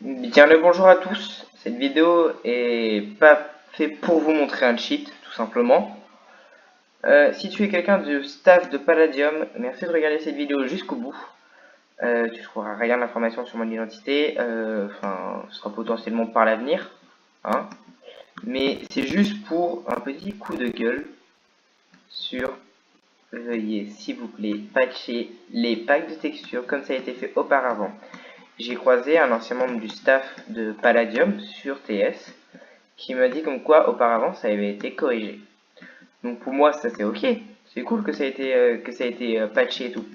Bien le bonjour à tous. Cette vidéo est pas faite pour vous montrer un cheat, tout simplement. Si tu es quelqu'un du staff de Palladium, merci de regarder cette vidéo jusqu'au bout. Tu trouveras rien d'information sur mon identité, enfin, ce sera potentiellement par l'avenir, hein. Mais c'est juste pour un petit coup de gueule sur veuillez s'il vous plaît patcher les packs de textures comme ça a été fait auparavant. J'ai croisé un ancien membre du staff de Palladium sur TS qui m'a dit comme quoi auparavant ça avait été corrigé. Donc pour moi ça c'est ok, c'est cool que ça a été patché et tout.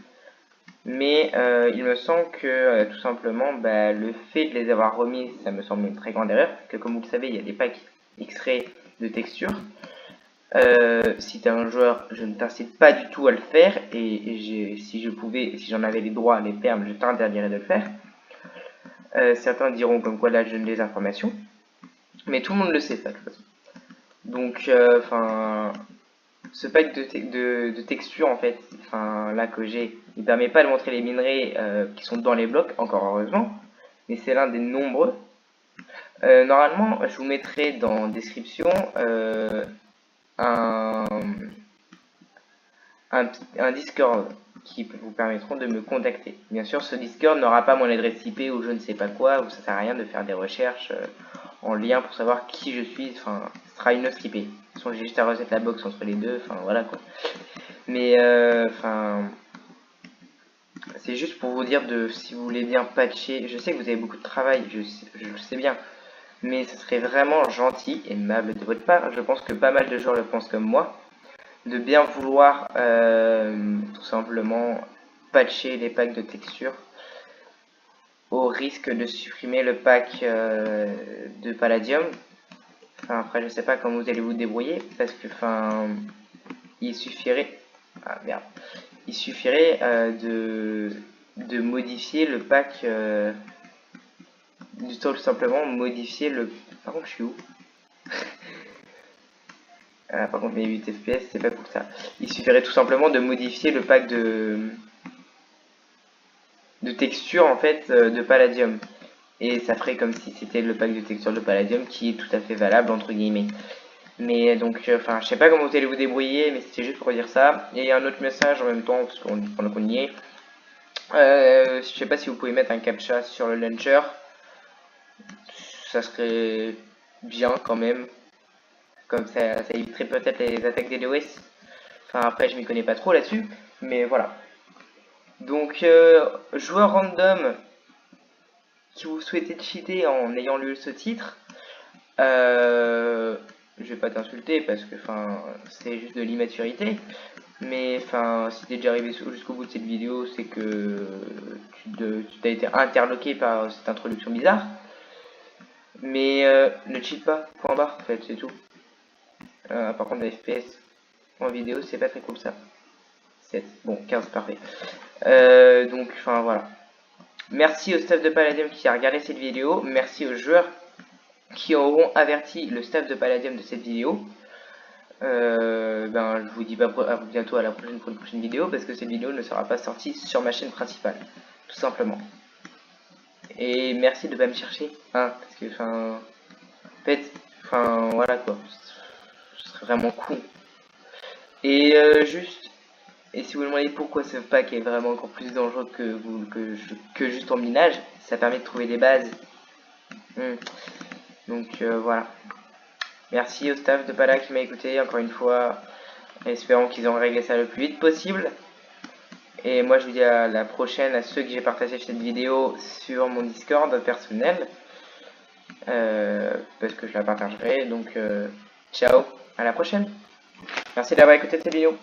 Mais il me semble que tout simplement le fait de les avoir remis ça me semble une très grande erreur, que comme vous le savez il y a des packs X-ray de texture. Si tu es un joueur, je ne t'incite pas du tout à le faire et si je pouvais, si j'en avais les droits, les permes, je t'interdirais de le faire. Certains diront comme quoi là je donne des informations, mais tout le monde le sait ça de toute façon. Donc, ce pack de textures en fait, là que j'ai, il permet pas de montrer les minerais qui sont dans les blocs, encore heureusement, mais c'est l'un des nombreux. Normalement, je vous mettrai dans la description un, un Discord qui vous permettront de me contacter. Bien sûr, ce Discord n'aura pas mon adresse IP ou je ne sais pas quoi, ou ça sert à rien de faire des recherches en lien pour savoir qui je suis, enfin, ce sera une autre IP. De toute façon, j'ai juste à reset la box entre les deux, enfin, voilà quoi. Mais, c'est juste pour vous dire de, si vous voulez bien patcher, je sais que vous avez beaucoup de travail, je le sais bien, mais ce serait vraiment gentil et aimable de votre part, je pense que pas mal de gens le pensent comme moi, de bien vouloir tout simplement patcher les packs de texture au risque de supprimer le pack de Palladium. Enfin, après, je sais pas comment vous allez vous débrouiller parce que, il suffirait, ah merde, il suffirait de modifier le pack, tout simplement modifier le. Par contre, je suis où? Par contre, mes 8 FPS, c'est pas pour ça. Il suffirait tout simplement de modifier le pack de texture en fait de Palladium. Et ça ferait comme si c'était le pack de texture de Palladium qui est tout à fait valable entre guillemets. Mais donc, je sais pas comment vous allez vous débrouiller, mais c'était juste pour dire ça. Et un autre message en même temps, parce qu'on y est. Je sais pas si vous pouvez mettre un captcha sur le launcher. Ça serait bien quand même. Comme ça éviterait peut-être les attaques des DOS. Enfin, après, je m'y connais pas trop là-dessus. Mais voilà. Donc, joueur random qui vous souhaitez cheater en ayant lu ce titre, je vais pas t'insulter parce que c'est juste de l'immaturité. Mais si t'es déjà arrivé jusqu'au bout de cette vidéo, c'est que tu t'as été interloqué par cette introduction bizarre. Mais ne cheat pas, point barre, en fait, c'est tout. Par contre, les FPS en vidéo, c'est pas très cool ça. 7, bon, 15, parfait. Donc, voilà. Merci au staff de Palladium qui a regardé cette vidéo. Merci aux joueurs qui auront averti le staff de Palladium de cette vidéo. Je vous dis à bientôt à la prochaine pour une prochaine vidéo parce que cette vidéo ne sera pas sortie sur ma chaîne principale, tout simplement. Et merci de pas me chercher, hein, parce que en fait, voilà quoi, ce serait vraiment cool. Et et si vous me demandez pourquoi ce pack est vraiment encore plus dangereux que juste en minage, ça permet de trouver des bases. Donc voilà. Merci au staff de Pala qui m'a écouté encore une fois. Espérons qu'ils ont réglé ça le plus vite possible. Et moi je vous dis à la prochaine à ceux que j'ai partagé cette vidéo sur mon Discord personnel. Parce que je la partagerai. Donc ciao, à la prochaine. Merci d'avoir écouté cette vidéo.